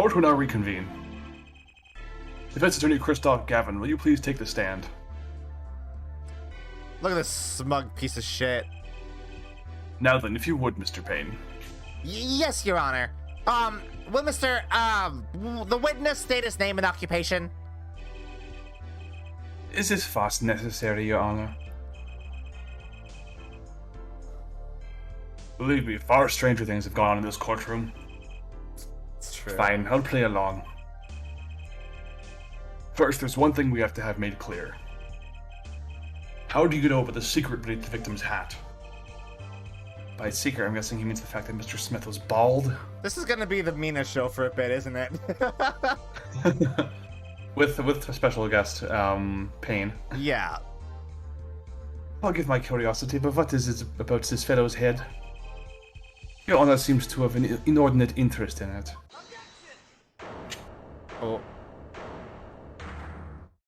Court will now reconvene. Defense Attorney Christoph Gavin, will you please take the stand? Look at this smug piece of shit. Now then, if you would, Mr. Payne. Yes, Your Honor. Will the witness state his name and occupation? Is this fast necessary, Your Honor? Believe me, far stranger things have gone on in this courtroom. It's true. Fine, I'll play along. First, there's one thing we have to have made clear. How do you get over the secret beneath the victim's hat? By secret, I'm guessing he means the fact that Mr. Smith was bald. This is gonna be the Mina show for a bit, isn't it? with a special guest, Payne. Yeah. I'll give my curiosity, but what is it about this fellow's head? Your Honor seems to have an inordinate interest in it. Oh.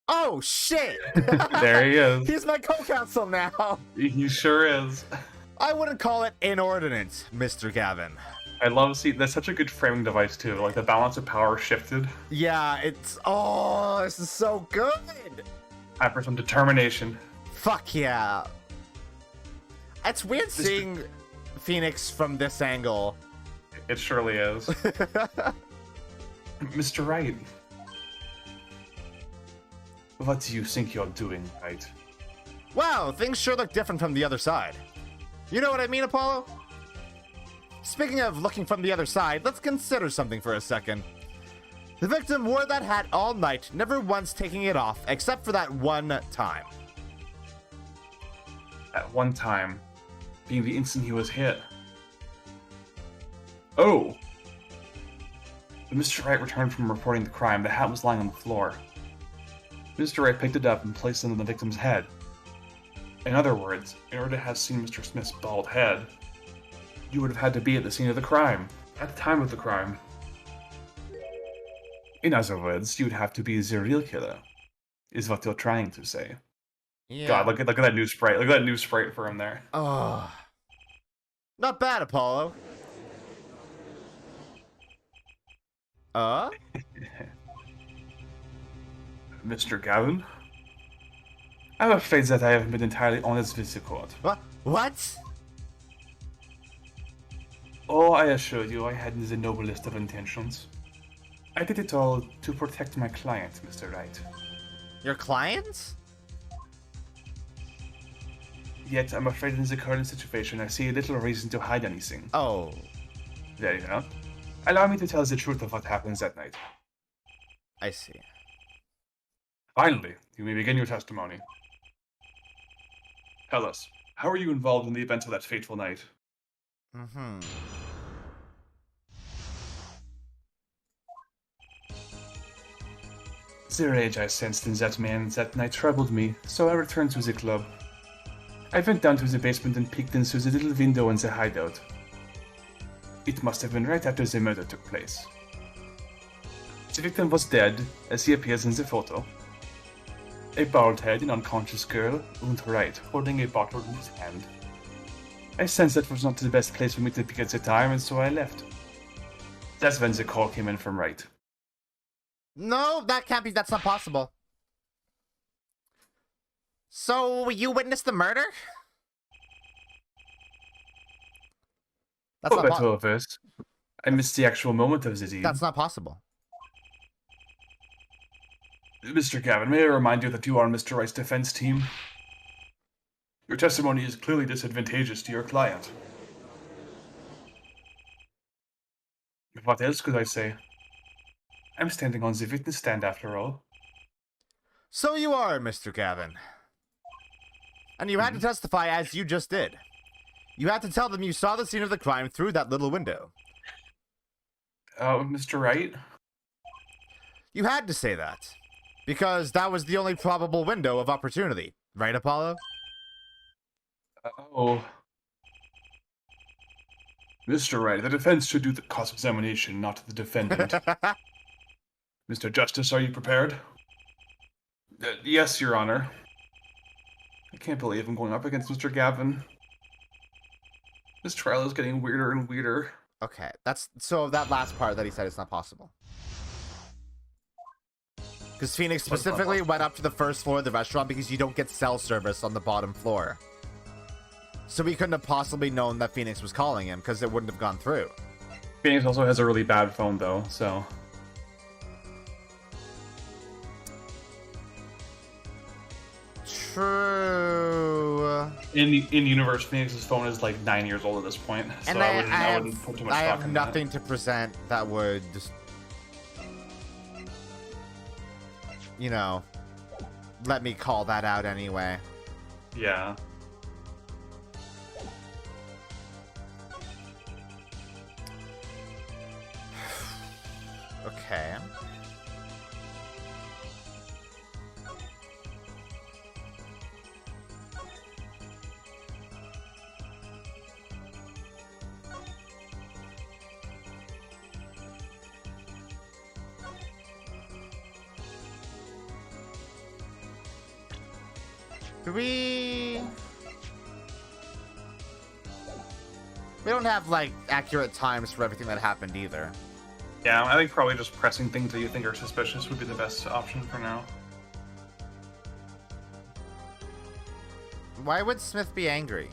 Oh, shit! There he is. He's my co-counsel now! He sure is. I wouldn't call it inordinate, Mr. Gavin. I love, that's such a good framing device too, like the balance of power shifted. Yeah, oh, this is so good! I for some determination. Fuck yeah. It's weird seeing Phoenix from this angle. It surely is. Mr. Wright. What do you think you're doing, Wright? Wow, things sure look different from the other side. You know what I mean, Apollo? Speaking of looking from the other side, let's consider something for a second. The victim wore that hat all night, never once taking it off, except for that one time. At one time, being the instant he was hit. Oh! When Mr. Wright returned from reporting the crime, the hat was lying on the floor. Mr. Wright picked it up and placed it on the victim's head. In other words, in order to have seen Mr. Smith's bald head, you would have had to be at the scene of the crime, at the time of the crime. In other words, you'd have to be the real killer, is what you're trying to say. Yeah. God, look at that new sprite. Look at that new sprite for him there. Oh. Not bad, Apollo. Mr. Gavin? I'm afraid that I haven't been entirely honest with the court. What? Oh, I assure you, I hadn't the noblest of intentions. I did it all to protect my client, Mr. Wright. Your client? Yet, I'm afraid in the current situation, I see little reason to hide anything. Oh. There you go. Allow me to tell the truth of what happened that night. I see. Finally, you may begin your testimony. Tell us, how were you involved in the events of that fateful night? Mm-hmm. The rage I sensed in that man that night troubled me, so I returned to the club. I went down to the basement and peeked in through the little window in the hideout. It must have been right after the murder took place. The victim was dead, as he appears in the photo. A bald-headed, unconscious girl, and Wright, holding a bottle in his hand. I sensed that was not the best place for me to peek at the time, and so I left. That's when the call came in from Wright. No, that's not possible. So, you witnessed the murder? That's not better first. I missed the actual moment of the deed. That's not possible. Mr. Gavin, may I remind you that you are on Mr. Wright's defense team? Your testimony is clearly disadvantageous to your client. What else could I say? I'm standing on the witness stand after all. So you are, Mr. Gavin. And you had to testify as you just did. You had to tell them you saw the scene of the crime through that little window. Mr. Wright? You had to say that. Because that was the only probable window of opportunity. Right, Apollo? Oh. Mr. Wright, the defense should do the cross-examination, not the defendant. Mr. Justice, are you prepared? Yes, Your Honor. I can't believe I'm going up against Mr. Gavin. This trial is getting weirder and weirder. Okay, that's so that last part that he said is not possible. Because Phoenix specifically went up to the first floor of the restaurant because you don't get cell service on the bottom floor. So we couldn't have possibly known that Phoenix was calling him because it wouldn't have gone through. Phoenix also has a really bad phone, though, so... True. In universe, Phoenix's phone is like 9 years old at this point, so And I wouldn't put too much I stock have in nothing to present that would just, you know, let me call that out anyway. that. Yeah. Okay. We don't have, like, accurate times for everything that happened either. Yeah, I think probably just pressing things that you think are suspicious would be the best option for now. Why would Smith be angry?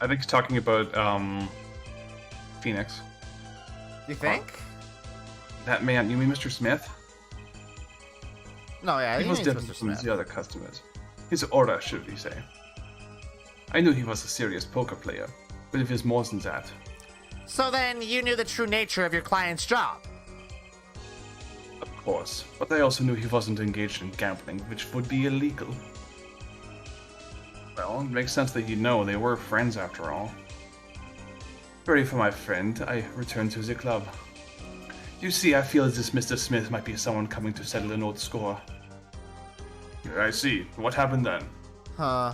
I think he's talking about, Phoenix. You think? That man, you mean Mr. Smith? No, yeah, He was means different Mr. from Smith. the other customers. His aura, should we say. I knew he was a serious poker player, but if there's more than that... So then you knew the true nature of your client's job. Of course, but I also knew he wasn't engaged in gambling, which would be illegal. Well, it makes sense that he'd know. They were friends after all. Ready for my friend, I returned to the club. You see, I feel as if Mr. Smith might be someone coming to settle an old score. I see. What happened then? Huh.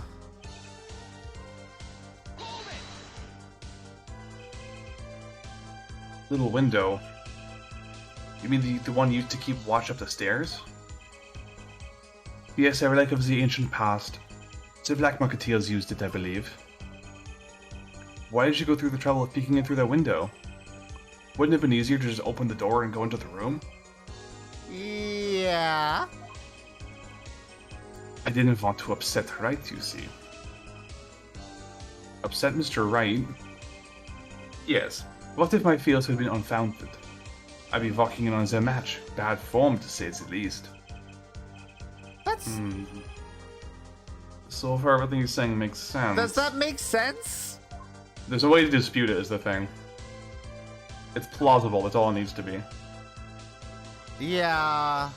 Little window. You mean the one used to keep watch up the stairs? Yes, a relic of the ancient past. The Black Marketeers used it, I believe. Why did you go through the trouble of peeking in through that window? Wouldn't it have been easier to just open the door and go into the room? Yeah. I didn't want to upset Wright, you see. Upset Mr. Wright? Yes. What if my fears had been unfounded? I'd be walking in on their match. Bad form, to say the least. That's... So far, everything he's saying makes sense. Does that make sense? There's a way to dispute it, is the thing. It's plausible, that's all it needs to be. Yeah.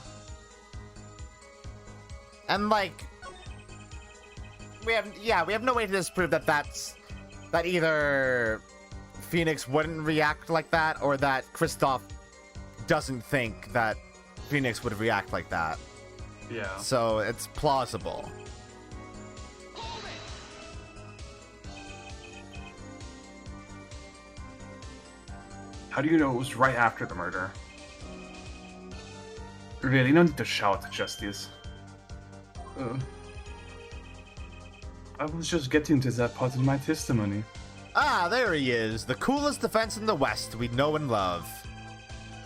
And, like... We have no way to disprove that either Phoenix wouldn't react like that, or that Kristoff doesn't think that Phoenix would react like that. Yeah. So it's plausible. How do you know it was right after the murder? Really, no need to shout, Justice. I was just getting to that part in my testimony. Ah, there he is, the coolest defense in the West we know and love.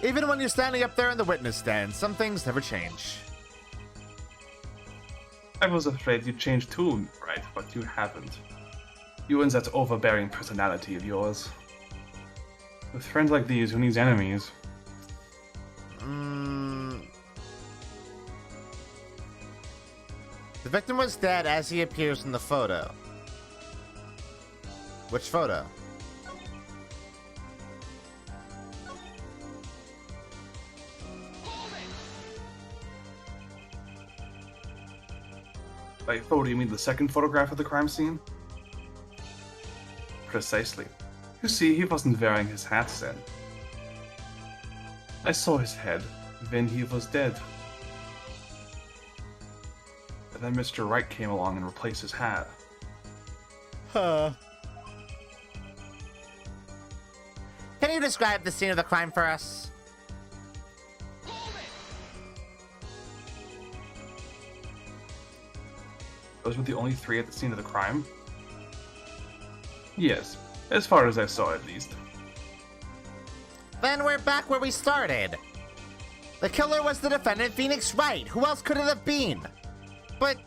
Even when you're standing up there in the witness stand, some things never change. I was afraid you'd change too, right? But you haven't. You and that overbearing personality of yours. With friends like these, who needs enemies? The victim was dead as he appears in the photo. Which photo? By photo, you mean the second photograph of the crime scene? Precisely. You see, he wasn't wearing his hat then. I saw his head, then he was dead. And then Mr. Wright came along and replaced his hat. Huh. Can you describe the scene of the crime for us? Those were the only three at the scene of the crime? Yes, As far as I saw, at least. Then we're back where we started. The killer was the defendant, Phoenix Wright. Who else could it have been? But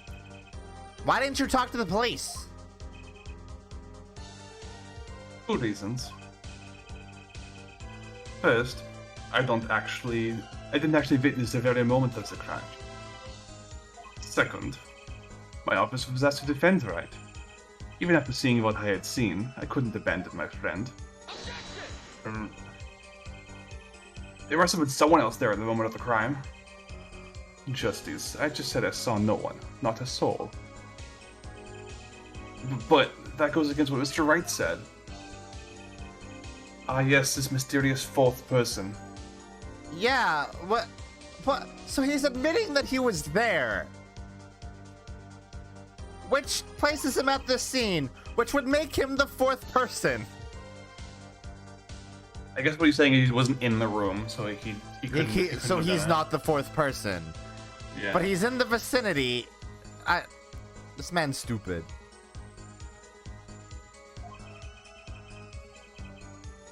why didn't you talk to the police? 2 reasons. First, I didn't actually witness the very moment of the crime. Second, my office was asked to defend Wright. Even after seeing what I had seen, I couldn't abandon my friend. There must have been someone else there at the moment of the crime. Justice, I just said I saw no one, not a soul. But that goes against what Mr. Wright said. Ah yes, this mysterious 4th person. Yeah, what? So he's admitting that he was there. Which places him at the scene, which would make him the 4th person. I guess what he's saying is he wasn't in the room, so he couldn't. So he's not the 4th person. Yeah. But he's in the vicinity. This man's stupid.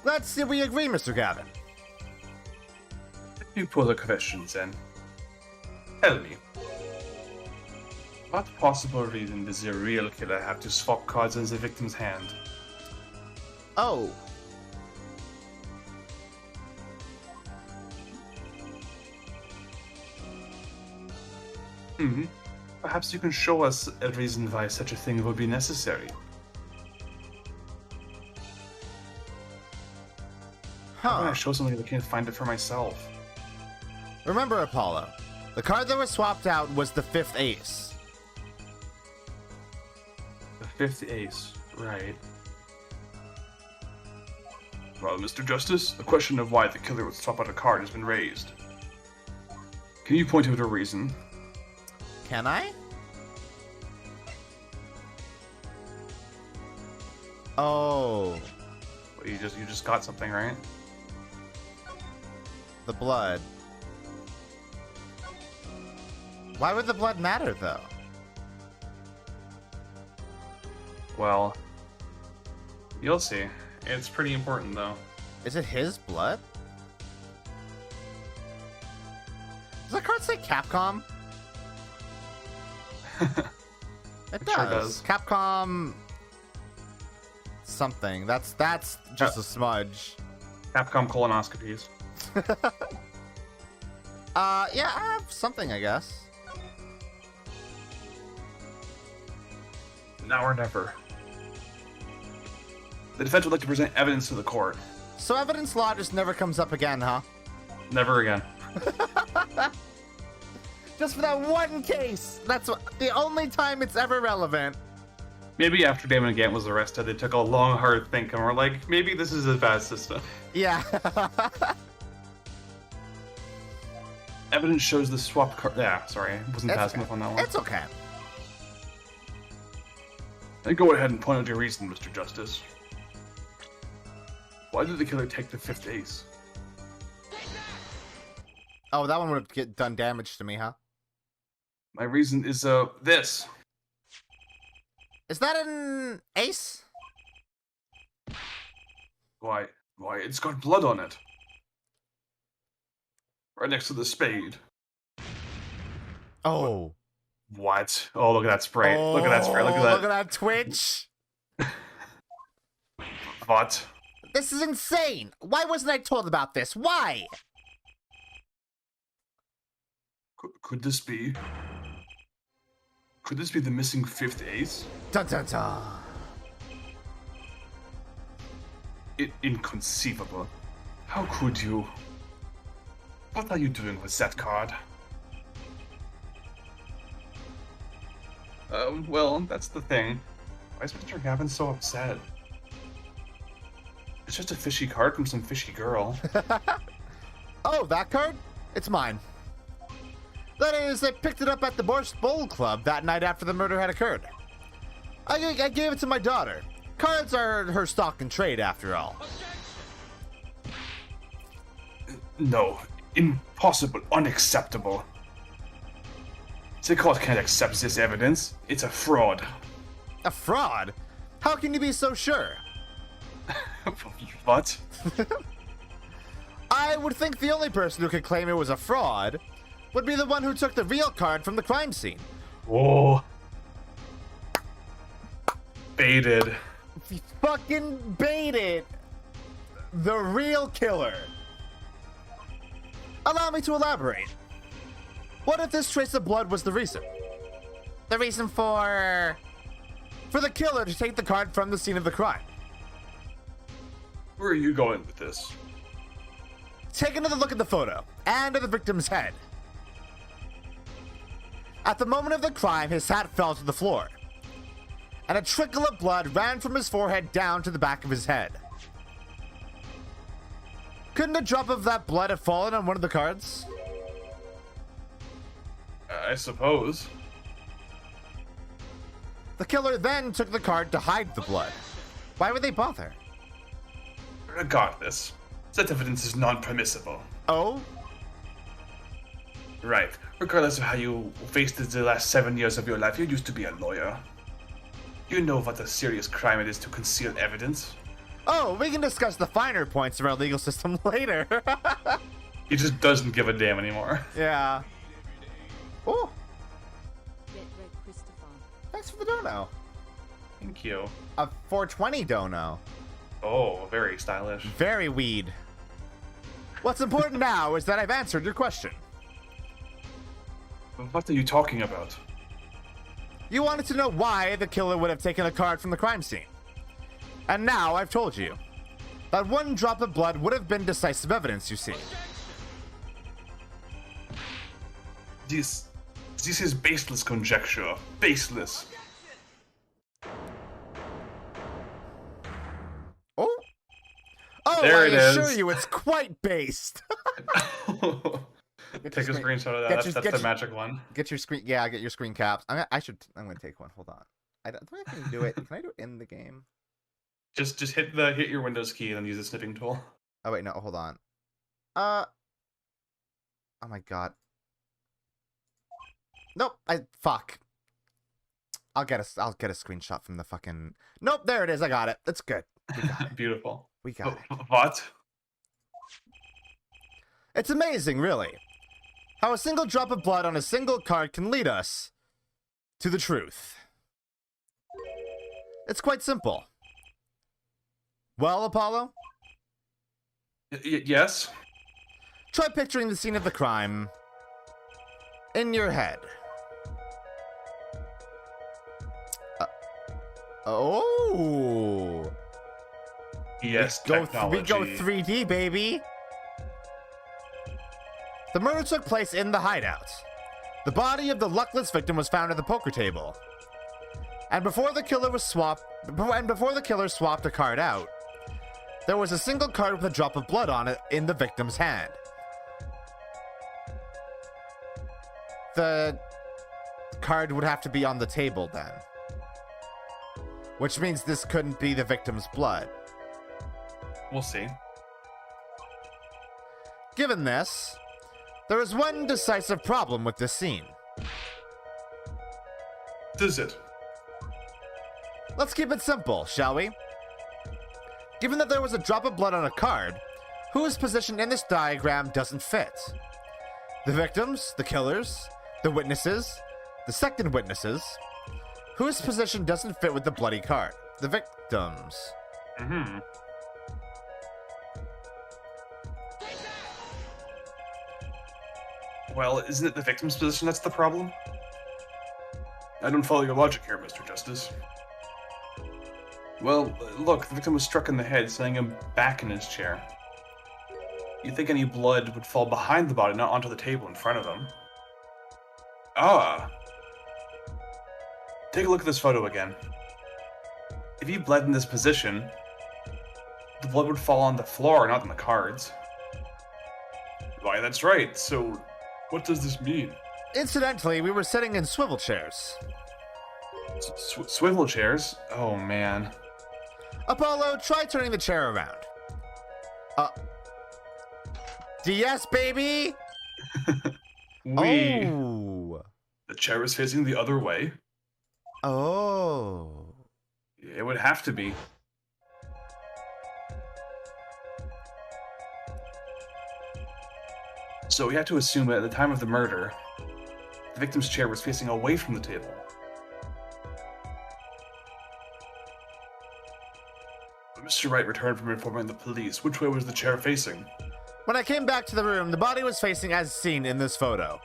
Let's see if we agree, Mr. Gavin. You put the questions then. Tell me. What possible reason does the real killer have to swap cards in the victim's hand? Oh. Perhaps you can show us a reason why such a thing would be necessary. How can I show something if I can't find it for myself? Remember, Apollo, the card that was swapped out was the 5th ace. The 5th ace, right. Well, Mr. Justice, the question of why the killer would swap out a card has been raised. Can you point out a reason? Can I? Oh. Well, you just got something, right? The blood. Why would the blood matter, though? Well, you'll see. It's pretty important, though. Is it his blood? Does that card say Capcom? It does. Sure does. Capcom something. That's just a smudge. Capcom colonoscopies. Yeah, I have something, I guess. Now or never. The defense would like to present evidence to the court. So evidence law just never comes up again, huh? Never again. Just for that one case. That's the only time it's ever relevant. Maybe after Damon Gant was arrested, they took a long, hard think and were like, maybe this is a bad system. Yeah. Evidence shows the swap card. Yeah, sorry, I wasn't fast enough on that one. It's okay. Then go ahead and point out your reason, Mr. Justice. Why did the killer take the 5th ace? Oh, that one would have done damage to me, huh? My reason is, this. Is that an ace? Why, it's got blood on it. Right next to the spade. Oh. What? Oh, look at that spray. Look at that spray. Look at that. Look at that twitch. What? This is insane. Why wasn't I told about this? Why? Could this be? Could this be the missing 5th ace? Dun dun dun. Inconceivable. How could you? What are you doing with that card? Well, that's the thing. Why is Mr. Gavin so upset? It's just a fishy card from some fishy girl. Oh, that card? It's mine. That is, I picked it up at the Borscht Bowl Club that night after the murder had occurred. I gave it to my daughter. Cards are her stock and trade, after all. No. Impossible. Unacceptable. The court can't accept this evidence. It's a fraud. A fraud? How can you be so sure? What? I would think the only person who could claim it was a fraud would be the one who took the real card from the crime scene. Whoa. Baited. Fucking baited. The real killer. Allow me to elaborate. What if this trace of blood was the reason? The reason for the killer to take the card from the scene of the crime. Where are you going with this? Take another look at the photo and at the victim's head. At the moment of the crime, his hat fell to the floor, and a trickle of blood ran from his forehead down to the back of his head. Couldn't a drop of that blood have fallen on one of the cards? I suppose. The killer then took the card to hide the blood. Why would they bother? Regardless, such evidence is non-permissible. Oh? Right. Regardless of how you wasted the last 7 years of your life, you used to be a lawyer. You know what a serious crime it is to conceal evidence. Oh, we can discuss the finer points of our legal system later. He just doesn't give a damn anymore. Yeah. Oh, Get red, Christopher. thanks for the dono. Thank you. A 420 dono. Oh, very stylish. Very weed. What's important now is that I've answered your question. What are you talking about? You wanted to know why the killer would have taken a card from the crime scene. And now I've told you. That one drop of blood would have been decisive evidence, you see. This is baseless conjecture. Baseless. Oh? Oh, There I it assure is. you it's quite based. Take a screenshot of that. That's the magic one. Get your screen. Yeah, get your screen caps. I'm gonna take one. Hold on. I don't think I can do it. Can I do it in the game? Just hit your Windows key and then use the snipping tool. Oh wait, no, hold on. Oh my god. Nope. Fuck. I'll get a screenshot from the fucking. Nope. There it is. I got it. That's good. We got it. Beautiful. We got it. What? It's amazing, really, how a single drop of blood on a single card can lead us to the truth. It's quite simple. Well, Apollo? Yes? Try picturing the scene of the crime in your head. Oh! Yes, We technology. go 3D, baby! The murder took place in the hideout. The body of the luckless victim was found at the poker table. And before the killer swapped a card out, there was a single card with a drop of blood on it in the victim's hand. The card would have to be on the table then. Which means this couldn't be the victim's blood. We'll see. Given this, there is one decisive problem with this scene. Does it? Let's keep it simple, shall we? Given that there was a drop of blood on a card, whose position in this diagram doesn't fit? The victims, the killers, the witnesses, the second witnesses. Whose position doesn't fit with the bloody card? The victims. Mm-hmm. Well, isn't it the victim's position that's the problem? I don't follow your logic here, Mr. Justice. Well, look, the victim was struck in the head, sending him back in his chair. You'd think any blood would fall behind the body, not onto the table in front of him. Ah. Take a look at this photo again. If he bled in this position, the blood would fall on the floor, not on the cards. Why, that's right. So, what does this mean? Incidentally, we were sitting in swivel chairs. Swivel chairs? Oh, man. Apollo, try turning the chair around. DS, baby! Oh. The chair is facing the other way? Oh. It would have to be. So we have to assume that at the time of the murder, the victim's chair was facing away from the table. When Mr. Wright returned from informing the police, which way was the chair facing? When I came back to the room, the body was facing as seen in this photo.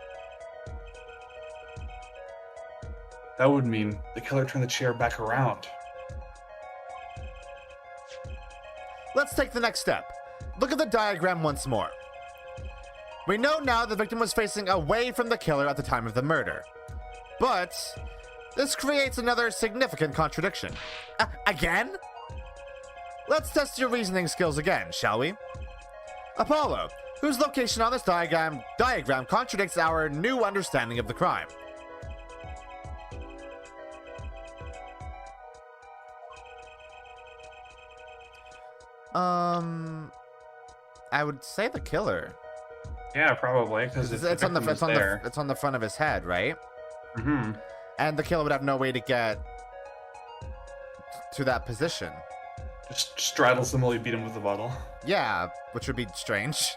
That would mean the killer turned the chair back around. Let's take the next step. Look at the diagram once more. We know now the victim was facing away from the killer at the time of the murder. But this creates another significant contradiction. Again? Let's test your reasoning skills again, shall we? Apollo, whose location on this diagram contradicts our new understanding of the crime? I would say the killer. Yeah, probably, because It's on the front of his head, right? Mm-hmm. And the killer would have no way to get to that position. Just straddles him while you beat him with the bottle. Yeah, which would be strange.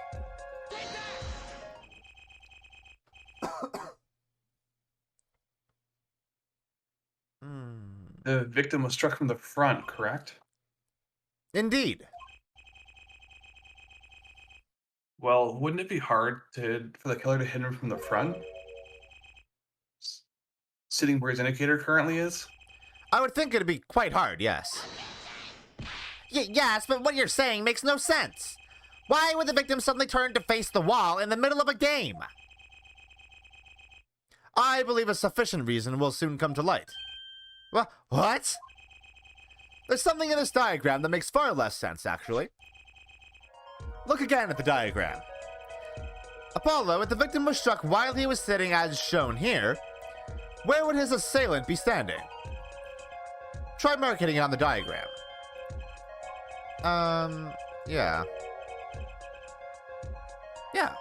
The victim was struck from the front, correct? Indeed. Well, wouldn't it be hard for the killer to hit him from the front? Sitting where his indicator currently is? I would think it'd be quite hard, yes. Yes, but what you're saying makes no sense. Why would the victim suddenly turn to face the wall in the middle of a game? I believe a sufficient reason will soon come to light. What? There's something in this diagram that makes far less sense, actually. Look again at the diagram. Apollo, if the victim was struck while he was sitting as shown here, where would his assailant be standing? Try marking it on the diagram. Yeah. Yeah.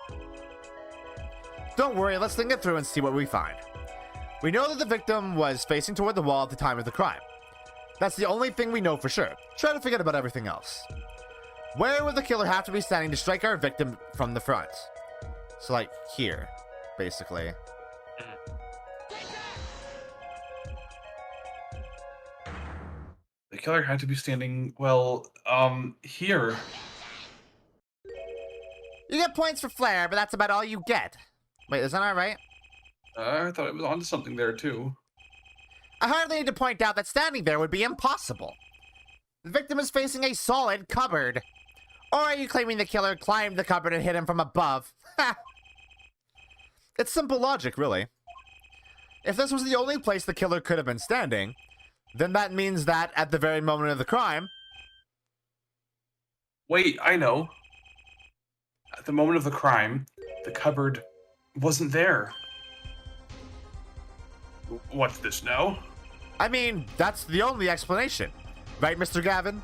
Don't worry, let's think it through and see what we find. We know that the victim was facing toward the wall at the time of the crime. That's the only thing we know for sure. Try to forget about everything else. Where would the killer have to be standing to strike our victim from the front? So, like, here, basically. The killer had to be standing, well, here. You get points for flair, but that's about all you get. Wait, is that not right? I thought it was onto something there, too. I hardly need to point out that standing there would be impossible. The victim is facing a solid cupboard. Or are you claiming the killer climbed the cupboard and hit him from above? Ha! It's simple logic, really. If this was the only place the killer could have been standing, then that means that at the very moment of the crime... Wait, I know. At the moment of the crime, the cupboard wasn't there. What's this now? I mean, that's the only explanation. Right, Mr. Gavin?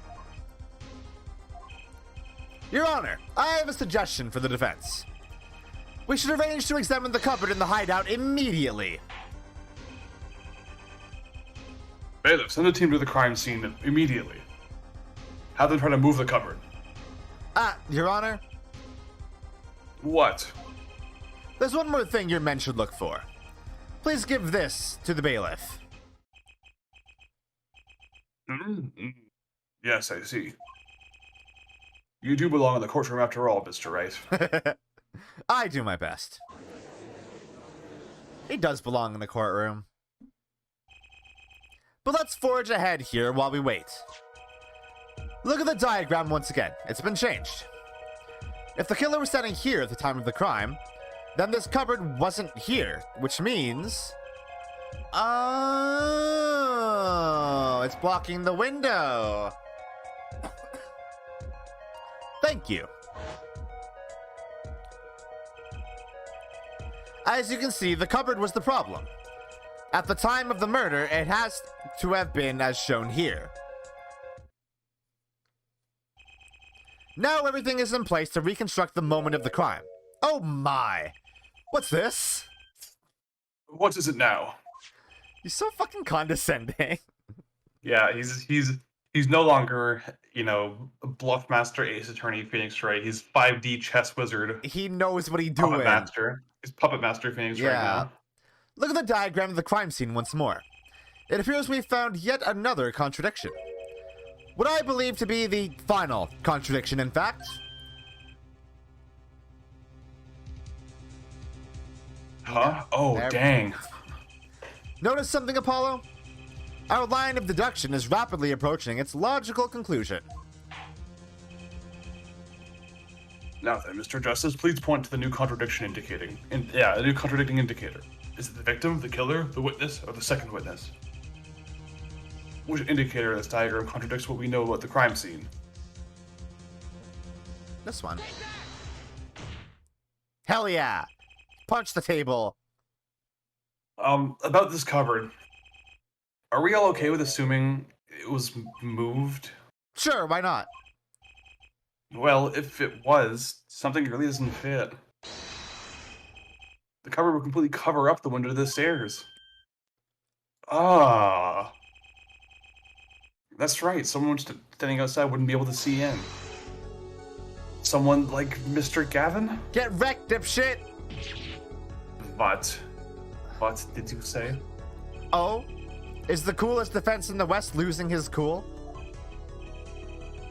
Your Honor, I have a suggestion for the defense. We should arrange to examine the cupboard in the hideout immediately. Bailiff, send a team to the crime scene immediately. Have them try to move the cupboard. Your Honor? What? There's one more thing your men should look for. Please give this to the bailiff. Mm-hmm. Yes, I see. You do belong in the courtroom after all, Mr. Wright. I do my best. He does belong in the courtroom. But let's forge ahead here while we wait. Look at the diagram once again. It's been changed. If the killer was standing here at the time of the crime, then this cupboard wasn't here, which means... Oh, it's blocking the window. Thank you. As you can see, the cupboard was the problem. At the time of the murder, it has to have been as shown here. Now everything is in place to reconstruct the moment of the crime. Oh my! What's this? What is it now? He's so fucking condescending. Yeah, he's He's no longer, Bluffmaster, Ace Attorney, Phoenix Wright. He's 5D chess wizard, He knows what he's Puppet doing. Master. He's Puppet Master Phoenix right Yeah. now. Look at the diagram of the crime scene once more. It appears we found yet another contradiction. What I believe to be the final contradiction, in fact. Huh? Oh, There- dang. Notice something, Apollo? Our line of deduction is rapidly approaching its logical conclusion. Now then, Mr. Justice, please point to the new contradiction indicating. A new contradicting indicator. Is it the victim, the killer, the witness, or the second witness? Which indicator in this diagram contradicts what we know about the crime scene? This one. Hell yeah! Punch the table. About this cupboard. Are we all okay with assuming it was moved? Sure, why not? Well, if it was, something really doesn't fit. The cupboard would completely cover up the window to the stairs. Ah. That's right, someone standing outside wouldn't be able to see in. Someone like Mr. Gavin? Get wrecked, dipshit! What did you say? Oh? Is the coolest defense in the West losing his cool?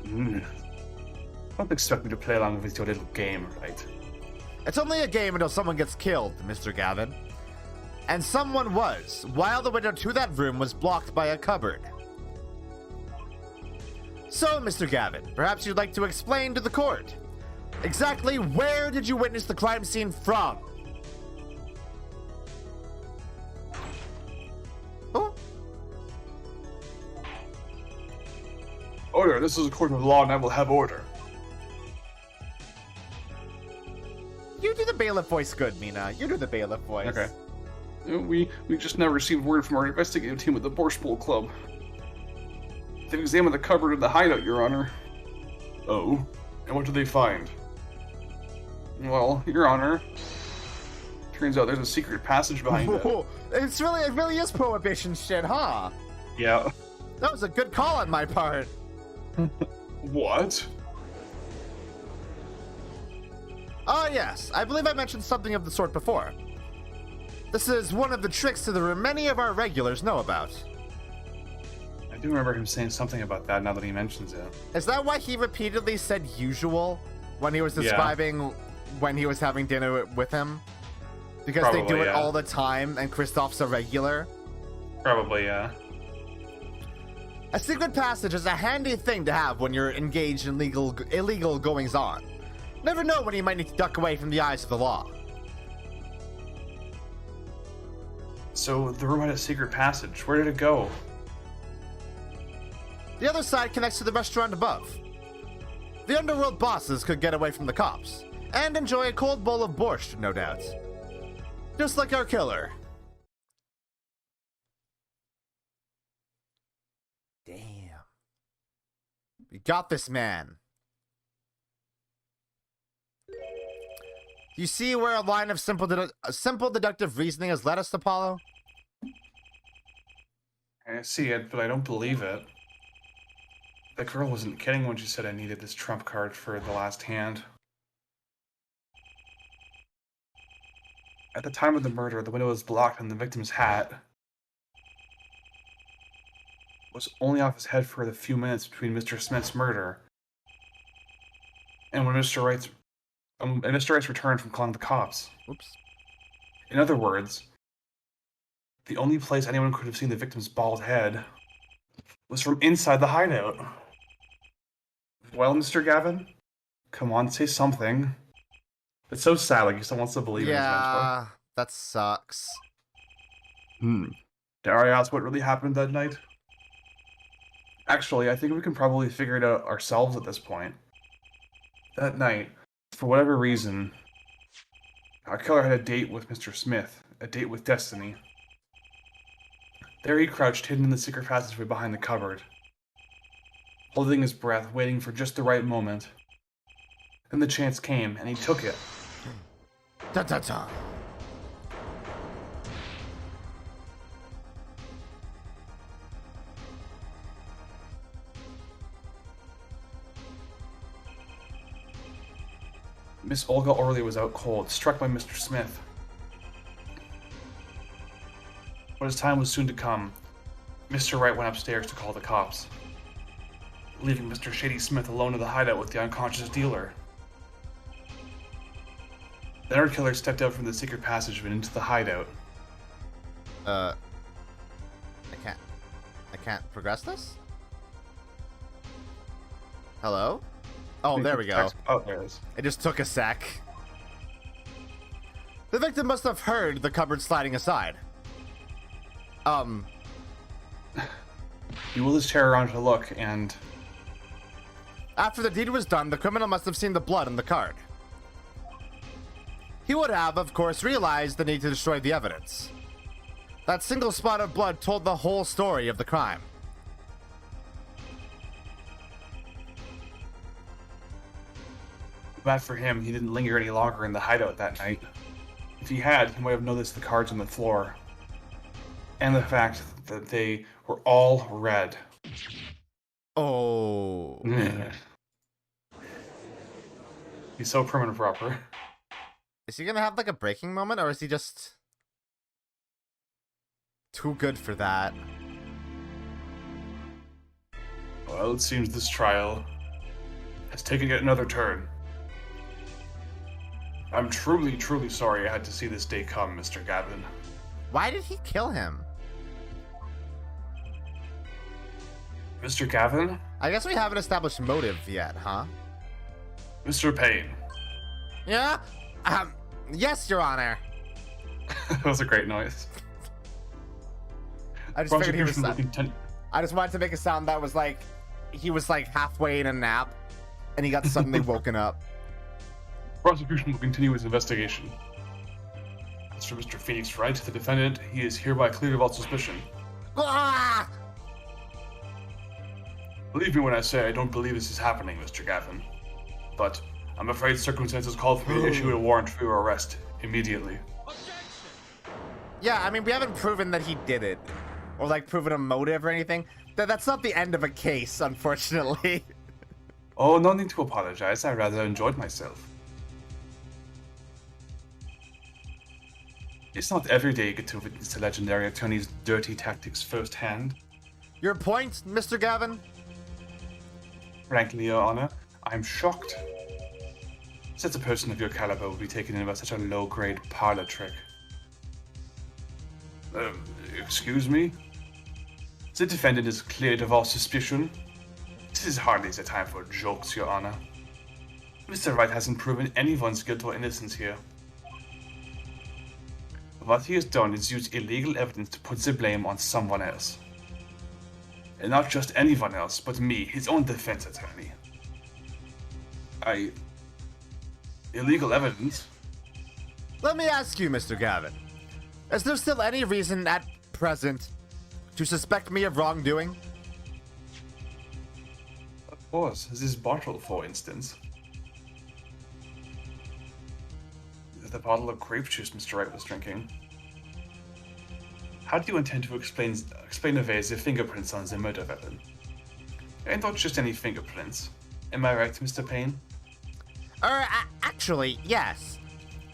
Don't expect me to play along with your little game, right? It's only a game until someone gets killed, Mr. Gavin. And someone was, while the window to that room was blocked by a cupboard. So, Mr. Gavin, perhaps you'd like to explain to the court. Exactly where did you witness the crime scene from? Oh? Order, this is a court of law and I will have order. You do the bailiff voice good, Mina. You do the bailiff voice. Okay. We just now received word from our investigative team at the Borscht Bowl Club. They've examined the cupboard in the hideout, Your Honor. Oh? And what did they find? Well, Your Honor, turns out there's a secret passage behind it. Whoa, it really is prohibition shit, huh? Yeah. That was a good call on my part. What? Ah, yes. I believe I mentioned something of the sort before. This is one of the tricks that many of our regulars know about. I do remember him saying something about that now that he mentions it. Is that why he repeatedly said usual when he was describing when he was having dinner with him? Because they do Probably, it yeah. all the time and Kristoff's a regular? Probably, yeah. A secret passage is a handy thing to have when you're engaged in illegal goings-on. Never know when you might need to duck away from the eyes of the law. So, the room had a secret passage. Where did it go? The other side connects to the restaurant above. The underworld bosses could get away from the cops, and enjoy a cold bowl of borscht, no doubt. Just like our killer. Damn. We got this man. You see where a line of simple deductive reasoning has led us, Apollo? I see it, but I don't believe it. That girl wasn't kidding when she said I needed this trump card for the last hand. At the time of the murder, the window was blocked and the victim's hat was only off his head for the few minutes between Mr. Smith's murder and when Mr. Wright's returned from calling the cops. Oops. In other words, the only place anyone could have seen the victim's bald head was from inside the hideout. Well, Mr. Gavin, come on, say something. It's so sad, like he still wants to believe in his mentor. Yeah, that sucks. Dare I ask what really happened that night? Actually, I think we can probably figure it out ourselves at this point. That night, for whatever reason, our killer had a date with Mr. Smith, a date with Destiny. There he crouched, hidden in the secret passageway behind the cupboard, holding his breath, waiting for just the right moment. Then the chance came, and he took it. Da-da-da. Miss Olga Orley was out cold, struck by Mr. Smith. But his time was soon to come. Mr. Wright went upstairs to call the cops, leaving Mr. Shady Smith alone in the hideout with the unconscious dealer. The nerd killer stepped out from the secret passage and into the hideout. I can't progress this? Hello? Oh, there we go. Oh, there it is. It just took a sec. The victim must have heard the cupboard sliding aside. He wheeled his chair around to look, and After the deed was done, the criminal must have seen the blood on the card. He would have, of course, realized the need to destroy the evidence. That single spot of blood told the whole story of the crime. bad for him, he didn't linger any longer in the hideout that night. If he had, he might have noticed the cards on the floor. And the fact that they were all red. Oh. He's so prim and proper. Is he gonna have like a breaking moment, or is he just too good for that? Well, it seems this trial has taken yet another turn. I'm truly, truly sorry I had to see this day come, Mr. Gavin. Why did he kill him? Mr. Gavin? I guess we haven't established motive yet, huh? Mr. Payne. Yeah? Yes, Your Honor. That was a great noise. I just figured he was. Prosecution will continue. I just wanted to make a sound that was like he was like halfway in a nap, and he got suddenly woken up. Prosecution will continue its investigation. As for Mr. Phoenix Wright, the defendant, he is hereby cleared of all suspicion. Ah! Believe me when I say I don't believe this is happening, Mr. Gavin. But I'm afraid circumstances call for me to issue a warrant for your arrest immediately. Yeah, I mean, we haven't proven that he did it, or like proven a motive or anything. That's not the end of a case, unfortunately. Oh, no need to apologize. I rather enjoyed myself. It's not every day you get to witness the legendary attorney's dirty tactics firsthand. Your point, Mr. Gavin? Frankly, Your Honor, I'm shocked. Such a person of your caliber would be taken in by such a low-grade parlor trick. Excuse me? The defendant is cleared of all suspicion. This is hardly the time for jokes, Your Honor. Mr. Wright hasn't proven anyone's guilt or innocence here. What he has done is use illegal evidence to put the blame on someone else. And not just anyone else, but me, his own defense attorney. Illegal evidence? Let me ask you, Mr. Gavin. Is there still any reason at present to suspect me of wrongdoing? Of course, this bottle, for instance. The bottle of grape juice Mr. Wright was drinking. How do you intend to explain away the fingerprints on the murder weapon? And not just any fingerprints. Am I right, Mr. Payne? Actually, yes.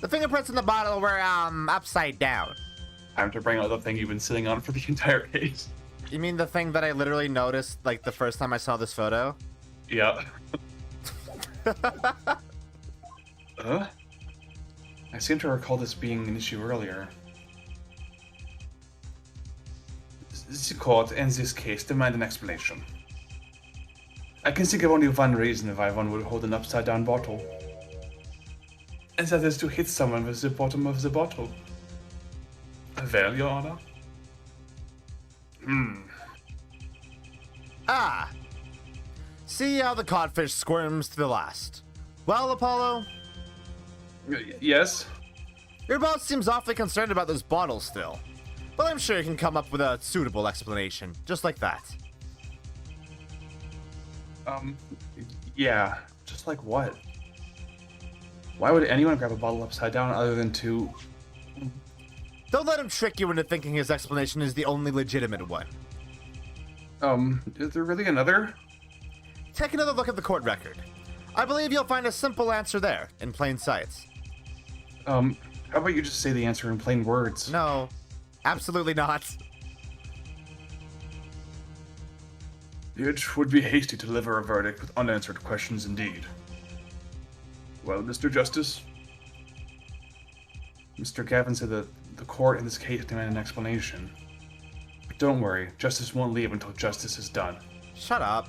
The fingerprints in the bottle were, upside down. Time to bring out the thing you've been sitting on for the entire case. You mean the thing that I literally noticed, like, the first time I saw this photo? Yeah. I seem to recall this being an issue earlier. The court and this case demand an explanation. I can think of only one reason why one would hold an upside-down bottle. And that is to hit someone with the bottom of the bottle. Well, Your Honor? Ah! See how the codfish squirms to the last. Well, Apollo? Yes? Your boss seems awfully concerned about this bottle still. But I'm sure you can come up with a suitable explanation, just like that. Yeah. Just like what? Why would anyone grab a bottle upside down other than to... Don't let him trick you into thinking his explanation is the only legitimate one. Is there really another? Take another look at the court record. I believe you'll find a simple answer there, in plain sight. How about you just say the answer in plain words? No, absolutely not. It would be hasty to deliver a verdict with unanswered questions indeed. Well, Mr. Justice? Mr. Gavin said that the court in this case demanded an explanation. But don't worry, justice won't leave until justice is done. Shut up.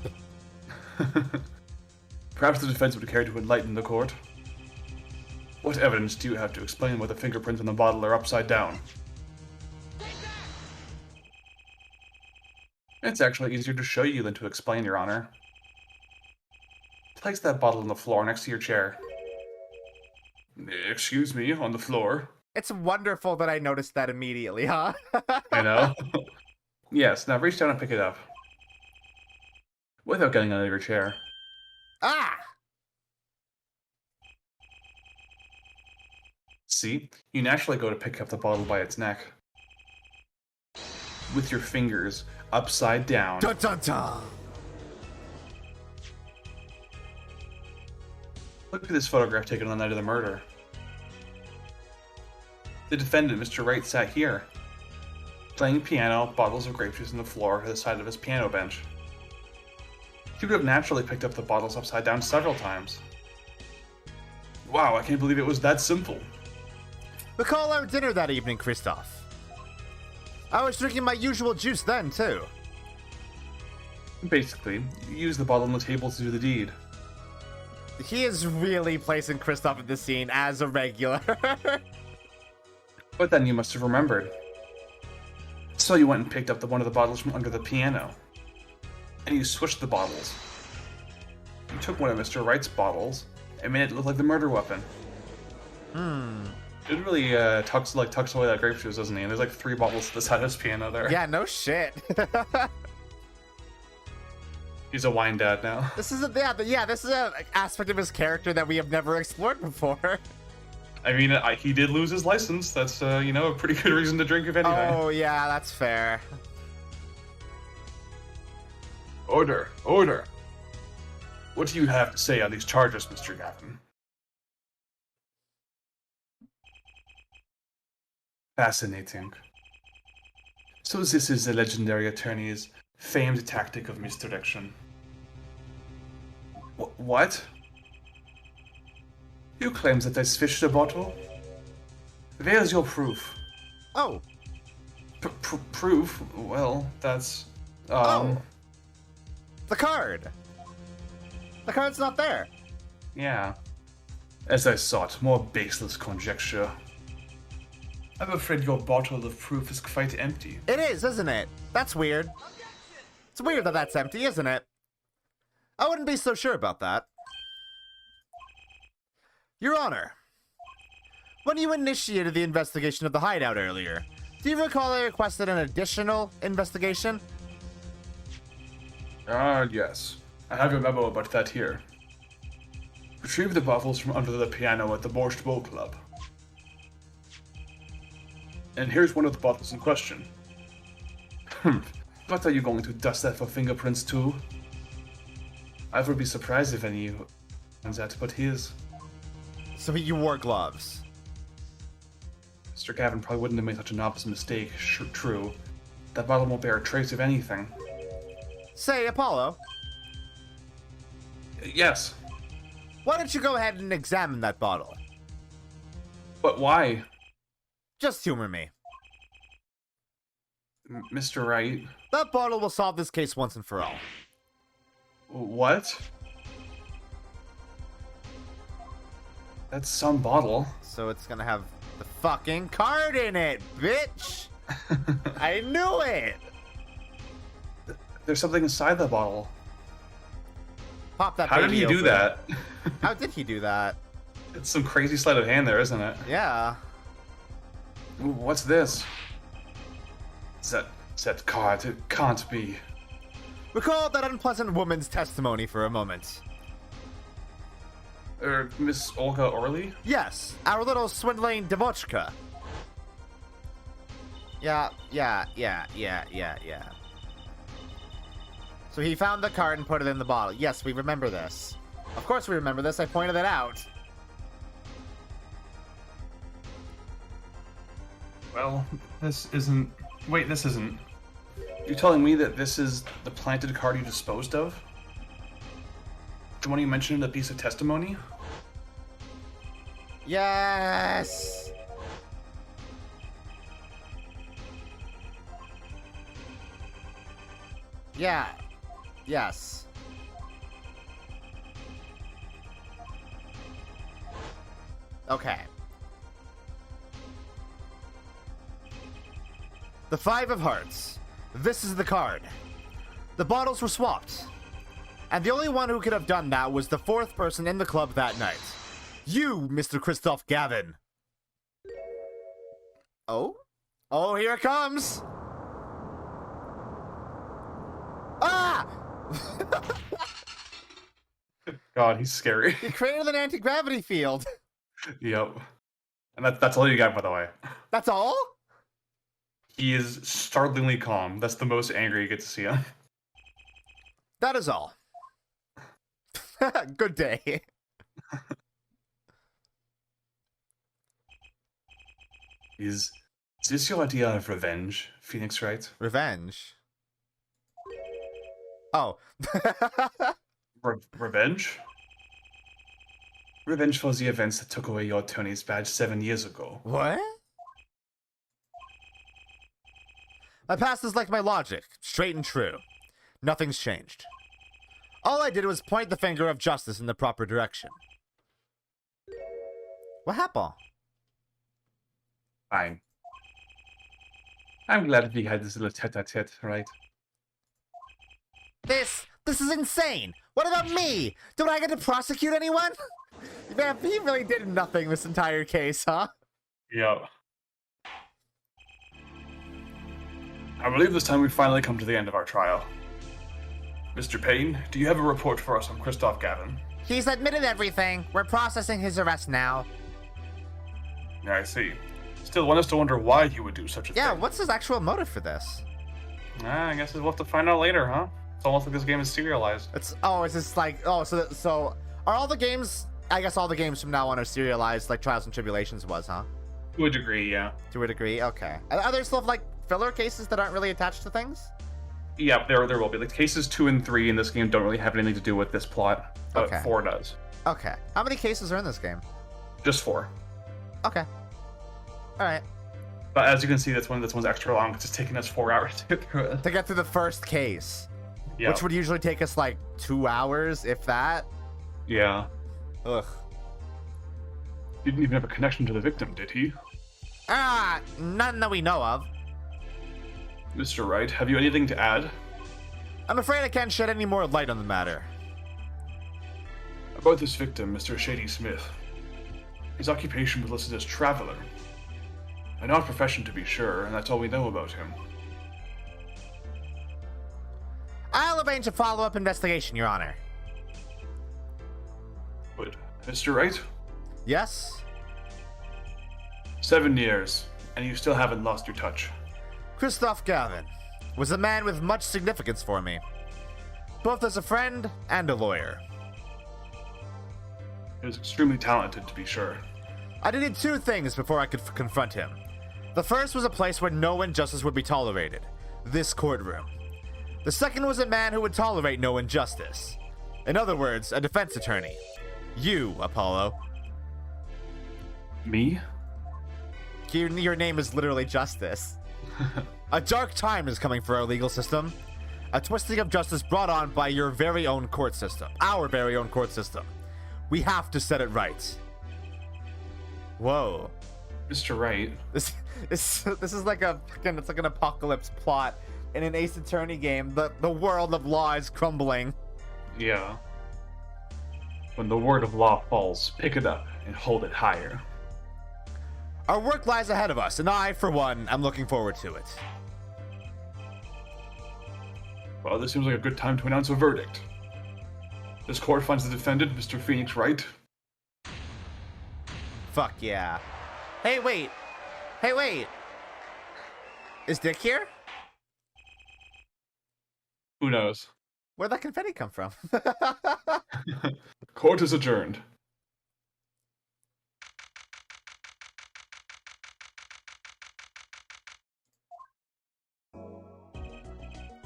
Perhaps the defense would care to enlighten the court. What evidence do you have to explain why the fingerprints on the bottle are upside down? It's actually easier to show you than to explain, Your Honor. Place that bottle on the floor next to your chair. Excuse me, on the floor? It's wonderful that I noticed that immediately, huh? I know. Yes, now reach down and pick it up. Without getting out of your chair. Ah! See? You naturally go to pick up the bottle by its neck. With your fingers upside down. Dun dun dun! Look at this photograph taken on the night of the murder. The defendant, Mr. Wright, sat here, playing piano, bottles of grape juice on the floor at the side of his piano bench. He would have naturally picked up the bottles upside down several times. Wow, I can't believe it was that simple. Recall our dinner that evening, Christoph. I was drinking my usual juice then, too. Basically, you use the bottle on the table to do the deed. He is really placing Christoph in this scene as a regular. But then you must have remembered. So you went and picked up one of the bottles from under the piano. And you switched the bottles. You took one of Mr. Wright's bottles and made it look like the murder weapon. It really tucks away that grape juice, doesn't he? And there's like 3 bottles to the side of his piano there. Yeah, no shit. He's a wine dad now. This is this is an aspect of his character that we have never explored before. I mean, he did lose his license. That's, a pretty good reason to drink if anything. Oh, yeah, that's fair. Order, order. What do you have to say on these charges, Mr. Gavin? Fascinating. So this is the legendary attorney's famed tactic of misdirection. What? You claim that I fished the bottle? Where's your proof? Oh. Proof? Well, that's... Oh. The card. The card's not there. Yeah. As I sought, more baseless conjecture. I'm afraid your bottle of proof is quite empty. It is, isn't it? That's weird. It's weird that that's empty, isn't it? I wouldn't be so sure about that. Your Honor, when you initiated the investigation of the hideout earlier, do you recall I requested an additional investigation? Yes. I have a memo about that here. Retrieve the bottles from under the piano at the Borscht Bowl Club. And here's one of the bottles in question. What are you going to dust that for fingerprints too? I would be surprised if any finds that but his. So you wore gloves. Mr. Gavin probably wouldn't have made such an obvious mistake. True. That bottle won't bear a trace of anything. Say, Apollo. Yes. Why don't you go ahead and examine that bottle? But why? Just humor me. Mr. Wright? That bottle will solve this case once and for all. What? That's some bottle. So it's gonna have the fucking card in it, bitch! I knew it! There's something inside the bottle. Pop that How did baby he do open. that? How did he do that? It's some crazy sleight of hand there, isn't it? Yeah. Ooh, what's this? That card. It can't be. Recall that unpleasant woman's testimony for a moment. Miss Olga Orley? Yes, our little swindling debauchka. Yeah. So he found the card and put it in the bottle. Yes, we remember this. Of course we remember this. I pointed it out. Well, this isn't... Wait, this isn't... You're telling me that this is the planted card you disposed of? The one you mentioned in the piece of testimony? Yes! Yeah. Yes. Okay. The Five of Hearts. This is the card. The bottles were swapped. And the only one who could have done that was the fourth person in the club that night. You, Mr. Christoph Gavin. Oh? Oh, here it comes! Ah! God, he's scary. He created an anti-gravity field. Yep. And that's all you got, by the way. That's all? He is startlingly calm. That's the most angry you get to see him. That is all. Good day. Is this your idea of revenge, Phoenix Wright? Revenge? Oh. Revenge? Revenge for the events that took away your Tony's badge 7 years ago. What? My past is like my logic, straight and true. Nothing's changed. All I did was point the finger of justice in the proper direction. What happened? Fine. I'm glad we had this little tete-a-tete, right? This is insane! What about me? Don't I get to prosecute anyone? Man, he really did nothing this entire case, huh? Yep. I believe this time we finally come to the end of our trial. Mr. Payne, do you have a report for us on Christoph Gavin? He's admitted everything. We're processing his arrest now. Yeah, I see. Still want us to wonder why he would do such a thing. Yeah, what's his actual motive for this? I guess we'll have to find out later, huh? It's almost like this game is serialized. It's just like so are all the games? I guess all the games from now on are serialized, like Trials and Tribulations was, huh? To a degree, yeah. To a degree, okay. Are there still like filler cases that aren't really attached to things? Yeah, there will be. Like cases 2 and 3 in this game don't really have anything to do with this plot, but Okay. 4 does. Okay. How many cases are in this game? Just 4. Okay. All right. But as you can see, this one's extra long. It's just taking us 4 hours to get through it. To get through the first case, Yeah. which would usually take us like 2 hours, if that. Yeah. Ugh. Didn't even have a connection to the victim, did he? None that we know of. Mr. Wright, have you anything to add? I'm afraid I can't shed any more light on the matter. About this victim, Mr. Shady Smith. His occupation was listed as traveler. An odd profession to be sure, and that's all we know about him. I'll arrange a follow-up investigation, Your Honor. But, Mr. Wright? Yes? 7 years, and you still haven't lost your touch. Christoph Gavin was a man with much significance for me, both as a friend and a lawyer. He was extremely talented, to be sure. I needed 2 things before I could confront him. The first was a place where no injustice would be tolerated, this courtroom. The second was a man who would tolerate no injustice. In other words, a defense attorney. You, Apollo. Me? Your name is literally Justice. A dark time is coming for our legal system. A twisting of justice brought on by your very own court system. Our very own court system. We have to set it right. Whoa. Mr. Wright. This is like it's like an apocalypse plot in an Ace Attorney game. The world of law is crumbling. Yeah. When the word of law falls, pick it up and hold it higher. Our work lies ahead of us, and I, for one, am looking forward to it. Well, this seems like a good time to announce a verdict. This court finds the defendant, Mr. Phoenix Wright. Fuck yeah. Hey, wait. Is Dick here? Who knows? Where'd that confetti come from? Court is adjourned.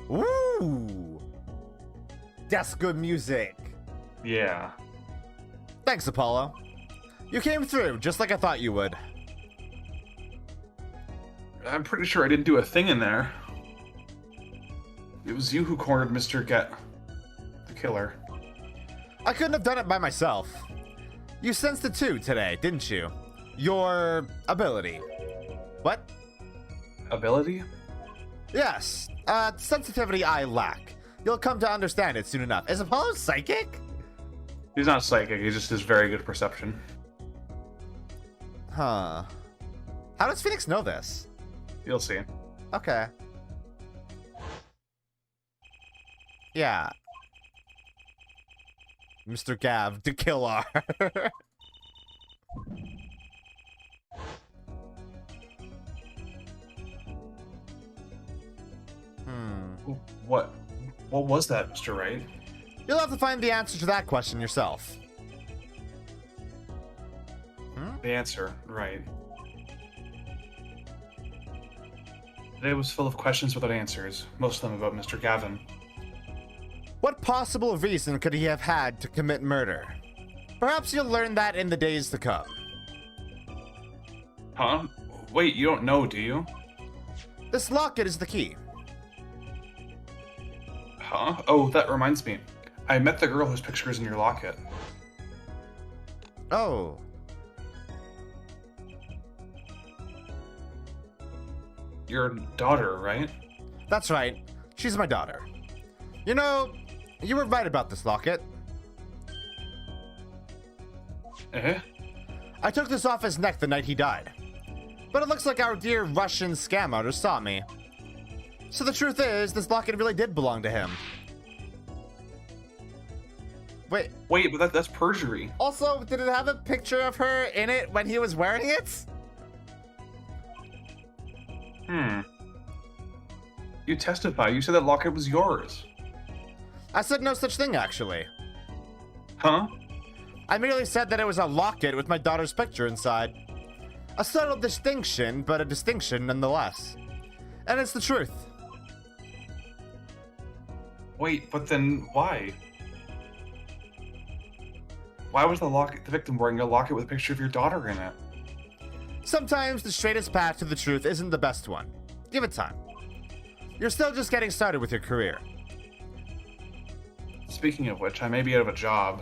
Ooh! That's good music. Yeah. Thanks, Apollo. You came through just like I thought you would. I'm pretty sure I didn't do a thing in there. It was you who cornered Mr. the killer. I couldn't have done it by myself. You sensed it too today, didn't you? Your ability. What? Ability? Yes, sensitivity I lack. You'll come to understand it soon enough. Is Apollo psychic? He's not psychic, he just has very good perception. Huh. How does Phoenix know this? You'll see. Okay. Yeah. Mr. Gav, the killer. What was that, Mr. Wright? You'll have to find the answer to that question yourself. The answer, right. Today was full of questions without answers, most of them about Mr. Gavin. What possible reason could he have had to commit murder? Perhaps you'll learn that in the days to come. Huh? Wait, you don't know, do you? This locket is the key. Huh? Oh, that reminds me. I met the girl whose picture is in your locket. Oh. Your daughter, right? That's right. She's my daughter. You know, you were right about this locket. Eh? I took this off his neck the night he died. But it looks like our dear Russian scam artist saw me. So the truth is, this locket really did belong to him. Wait, Wait, but that's perjury. also, did it have a picture of her in it when he was wearing it? You testified. You said that locket was yours. I said no such thing, actually. Huh? I merely said that it was a locket with my daughter's picture inside. A subtle distinction, but a distinction nonetheless. And it's the truth. Wait, but then why? Why was the victim wearing a locket with a picture of your daughter in it? Sometimes the straightest path to the truth isn't the best one. Give it time. You're still just getting started with your career. Speaking of which, I may be out of a job.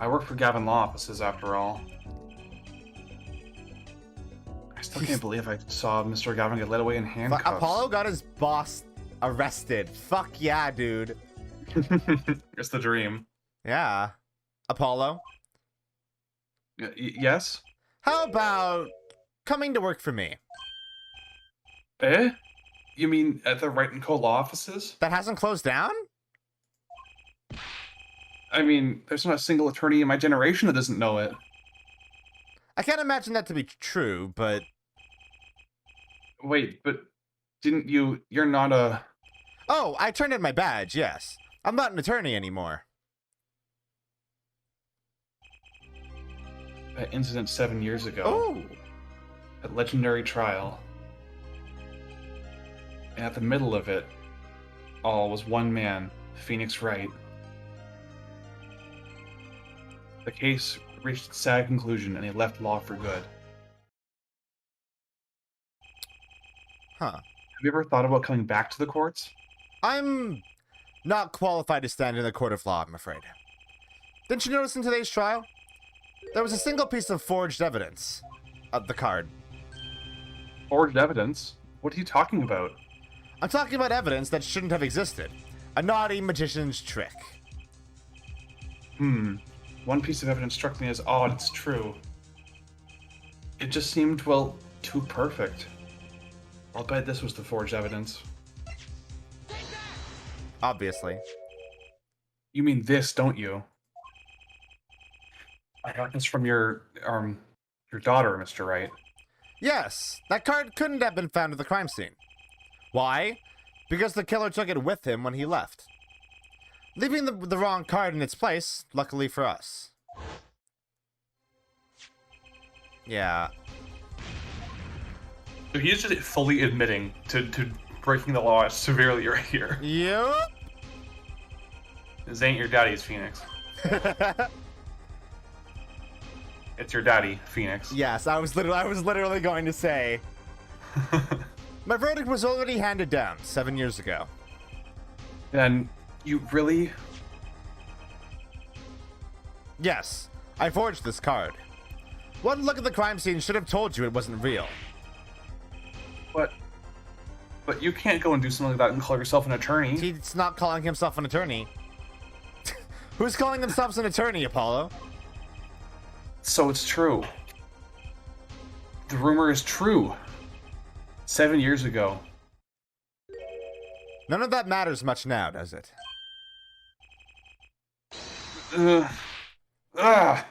I work for Gavin Law Offices, after all. I still can't believe I saw Mr. Gavin get led away in handcuffs. Apollo got his boss arrested. Fuck yeah, dude. It's the dream. Yeah. Apollo, Yes? how about coming to work for me? Eh? You mean at the Wright & Co. Law Offices? That hasn't closed down? I mean, there's not a single attorney in my generation that doesn't know it. I can't imagine that to be true, but Wait, but didn't you... You're not a... oh, I turned in my badge, yes. I'm not an attorney anymore. That incident 7 years ago. Oh, That legendary trial. And at the middle of it all was one man, Phoenix Wright. The case reached its sad conclusion and he left law for good. huh. Have you ever thought about coming back to the courts? I'm not qualified to stand in the court of law, I'm afraid. Didn't you notice in today's trial? There was a single piece of forged evidence. The card. Forged evidence? What are you talking about? I'm talking about evidence that shouldn't have existed. A naughty magician's trick. One piece of evidence struck me as odd, it's true. It just seemed, well, too perfect. I'll bet this was the forged evidence. Obviously. You mean this, don't you? I got this from your daughter, Mr. Wright. Yes, that card couldn't have been found at the crime scene. Why? Because the killer took it with him when he left. leaving the wrong card in its place, luckily for us. Yeah. So he's just fully admitting to breaking the law severely right here. Yep. This ain't your daddy's Phoenix. It's your daddy, Phoenix. Yes, I was literally going to say. My verdict was already handed down 7 years ago. And you really? Yes, I forged this card. One look at the crime scene should have told you it wasn't real. But you can't go and do something like that and call yourself an attorney. He's not calling himself an attorney. Who's calling themselves an attorney, Apollo? So it's true. The rumor is true. 7 years ago. None of that matters much now, does it? Ah!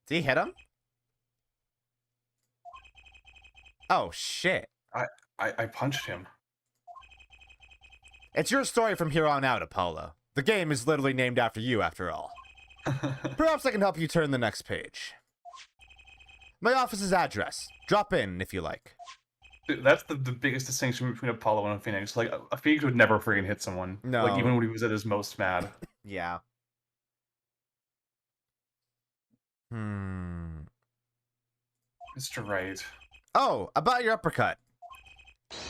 Did he hit him? Oh, shit. I punched him. It's your story from here on out, Apollo. The game is literally named after you, after all. Perhaps I can help you turn the next page. My office's address. Drop in if you like. Dude, that's the biggest distinction between Apollo and a Phoenix. Like, a Phoenix would never freaking hit someone. No. Like, even when he was at his most mad. Yeah. Mr. Right. Oh, about your uppercut.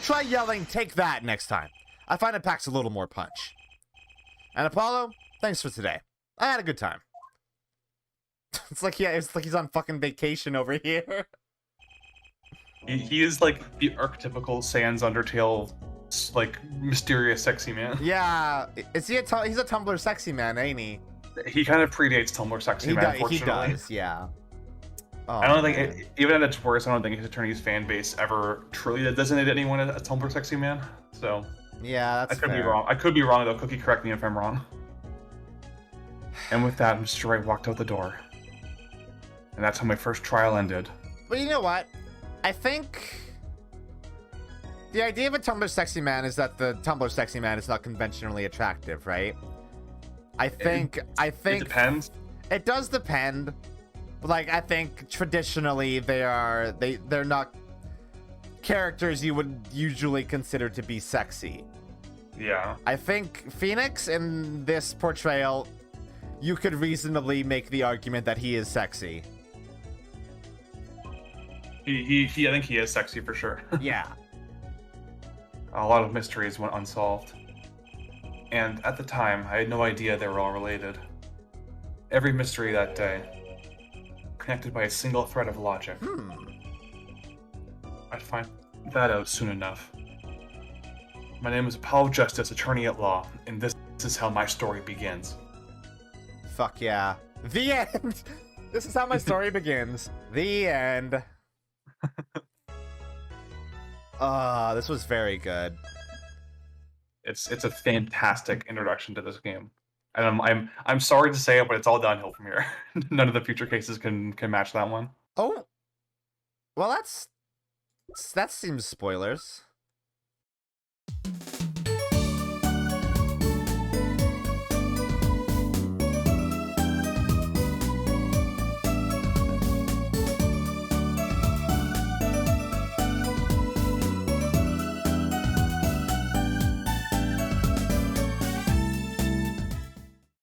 Try yelling, "Take that," next time. I find it packs a little more punch. And Apollo, thanks for today. I had a good time. It's like he's on fucking vacation over here. He is like the archetypical Sans Undertale, like, mysterious sexy man. Yeah, is he he's a Tumblr sexy man, ain't he? He kind of predates Tumblr sexy man, He unfortunately. does, yeah. Oh, I don't think, even at its worst, I don't think his attorney's fan base ever truly designated anyone a Tumblr sexy man. So yeah, that's I could be fair. wrong. I could be wrong though. Cookie, correct me if I'm wrong. And with that, Mr. Wright walked out the door, and that's how my first trial ended. But you know what? I think the idea of a Tumblr sexy man is that the Tumblr sexy man is not conventionally attractive, right? I think It depends. it does depend. Like, I think traditionally they're not characters you would usually consider to be sexy. Yeah. I think Phoenix in this portrayal, you could reasonably make the argument that he is sexy. I think he is sexy for sure. Yeah. A lot of mysteries went unsolved. And at the time, I had no idea they were all related. Every mystery that day, connected by a single thread of logic. I'd find that out soon enough. My name is Apollo Justice, attorney at law, and this is how my story begins. Fuck yeah. The end! This is how my story begins. The end. This was very good. It's a fantastic introduction to this game. And I'm sorry to say it, but it's all downhill from here. None of the future cases can match that one. Oh. Well, that seems spoilers.